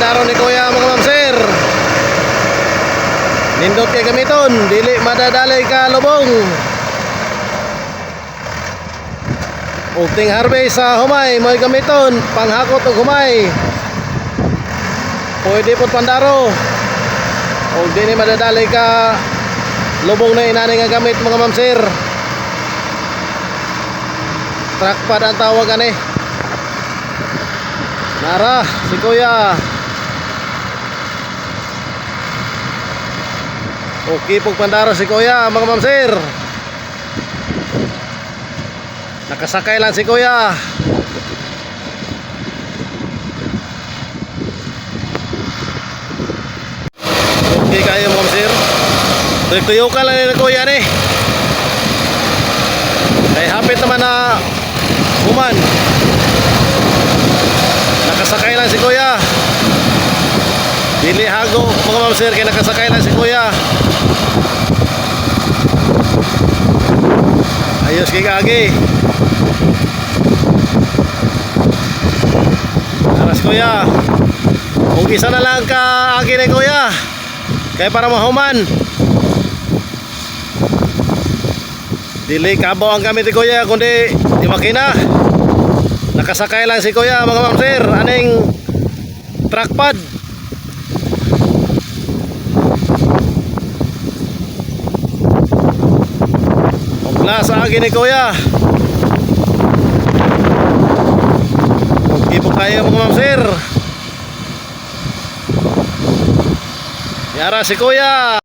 pandaro ni kuya mga ma'am sir. Nindot kay gamiton, dili madadalay ka lubong. Uting harvest sa humay, mo'y gamiton, panghakot og humay. Pwede po pandaro. O di ni madadalay ka lubong na inani nga gamit mga ma'am sir. Trackpad ang tawagan eh. Nara, si kuya. Okay pong pandaro si kuya mga ma'am sir. Nakasakay lang si kuya. Okay kayo mga ma'am sir. Tuyok-tuyukan lang ni kuya ni. Ay hapit naman na human. Nakasakay lang si kuya. Dili hago mga ma'am sir, kaya nakasakay lang si kuya. Ayos kay kagi. Aras kuya. Kung isa na lang ka agi ni kuya, kaya para mahuman. Dili kabaw ang gamit ni kuya, kundi di makina. Nakasakay lang si kuya mga ma'am sir, aning trackpad. Sa agi ni kuya. Okay po kayo mga ma'am sir. Yara si kuya.